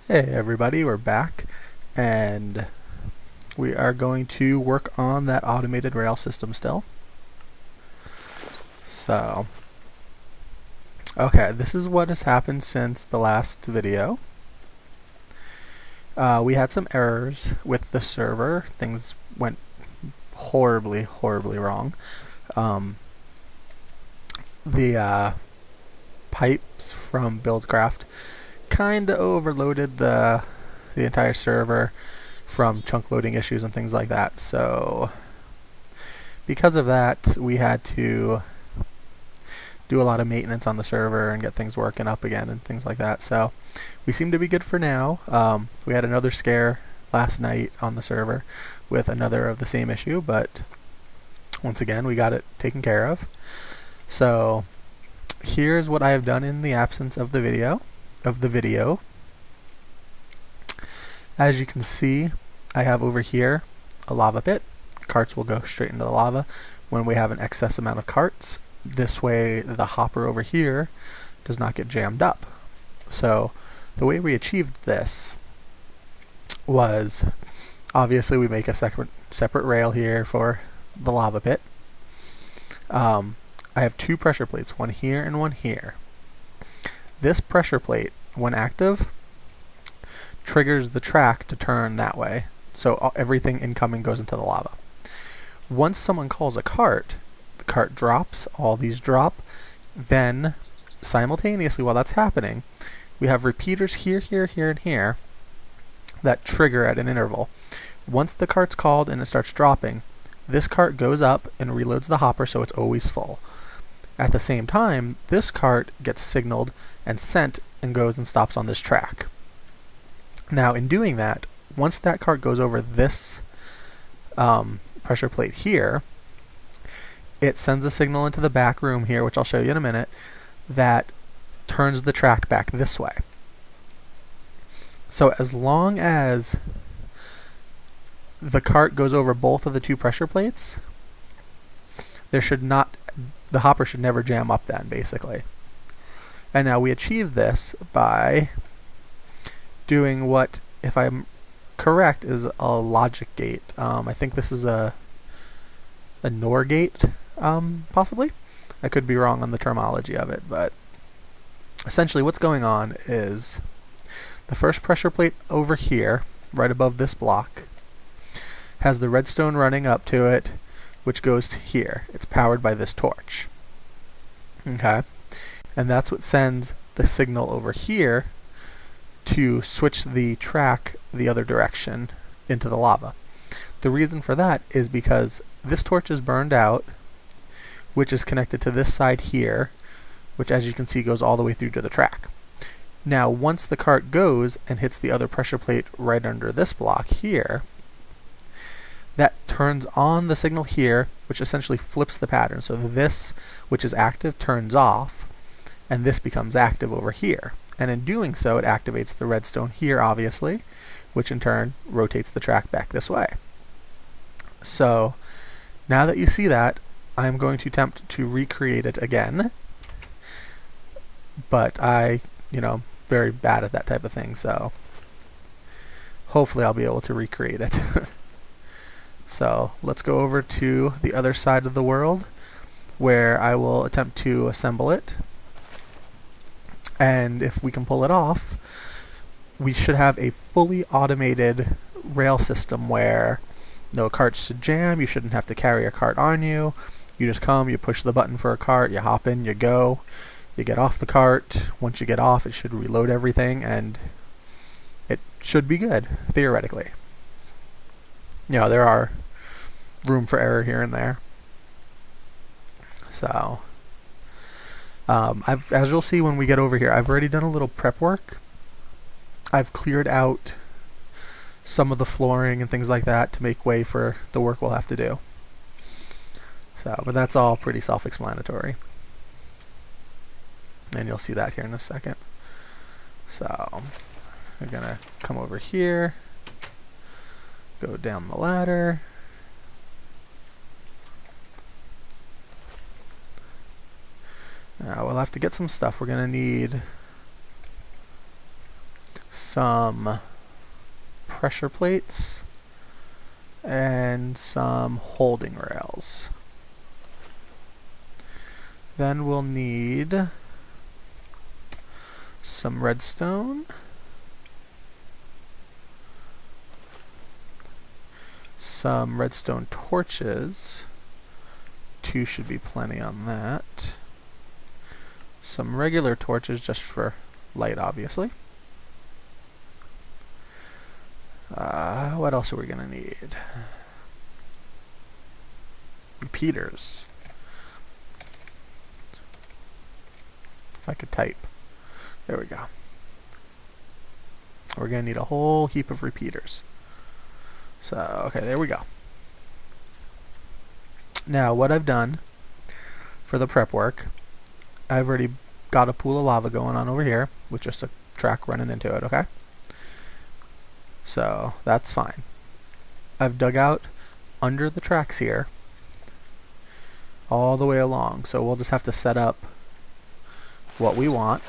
Hey everybody, we're back and we are going to work on that automated rail system still. So, okay, this is what has happened since the last video. We had some errors with the server. Things went horribly wrong. The pipes from Buildcraft kind of overloaded the entire server from chunk loading issues and things like that. So because of that, we had to do a lot of maintenance on the server and get things working up again and things like that. So we seem to be good for now. We had another scare last night on the server with another of the same issue, but once again we got it taken care of. So here's what I have done in the absence of the video. As you can see, I have over here a lava pit. Carts will go straight into the lava when we have an excess amount of carts. This way the hopper over here does not get jammed up. So the way we achieved this was, obviously we make a separate rail here for the lava pit. I have two pressure plates, one here and one here. This pressure plate, when active, triggers the track to turn that way, so everything incoming goes into the lava. Once someone calls a cart, the cart drops, all these drop, then simultaneously while that's happening, we have repeaters here, and here that trigger at an interval. Once the cart's called and it starts dropping, this cart goes up and reloads the hopper so it's always full. At the same time, this cart gets signaled and sent and goes and stops on this track. Now in doing that, once that cart goes over this pressure plate here, it sends a signal into the back room here, which I'll show you in a minute, that turns the track back this way. So as long as the cart goes over both of the two pressure plates, the hopper should never jam up then, basically. And now we achieve this by doing what, if I'm correct, is a logic gate. I think this is a NOR gate, possibly. I could be wrong on the terminology of it, but essentially what's going on is the first pressure plate over here, right above this block, has the redstone running up to it, which goes to here. It's powered by this torch. Okay? And that's what sends the signal over here to switch the track the other direction into the lava. The reason for that is because this torch is burned out, which is connected to this side here, which as you can see goes all the way through to the track. Now once the cart goes and hits the other pressure plate right under this block here, that turns on the signal here, which essentially flips the pattern. So this, which is active, turns off, and this becomes active over here. And in doing so, it activates the redstone here, obviously, which in turn rotates the track back this way. So now that you see that, I'm going to attempt to recreate it again. But very bad at that type of thing, so hopefully I'll be able to recreate it. So let's go over to the other side of the world where I will attempt to assemble it. And if we can pull it off, we should have a fully automated rail system where no carts should jam, you shouldn't have to carry a cart on you. You just come, you push the button for a cart, you hop in, you go, you get off the cart. Once you get off, it should reload everything, and it should be good, theoretically. There are room for error here and there. So as you'll see when we get over here, I've already done a little prep work. I've cleared out some of the flooring and things like that to make way for the work we'll have to do. So, but that's all pretty self-explanatory. And you'll see that here in a second. So we're gonna come over here, go down the ladder. Now we'll have to get some stuff. We're gonna need some pressure plates, and some holding rails. Then we'll need some redstone, some redstone torches, 2 should be plenty on that, some regular torches just for light, obviously. What else are we gonna need? Repeaters. If I could type. There we go. We're gonna need a whole heap of repeaters. So, okay, there we go. Now, what I've done for the prep work, I've already got a pool of lava going on over here with just a track running into it, okay? So, that's fine. I've dug out under the tracks here all the way along, so we'll just have to set up what we want.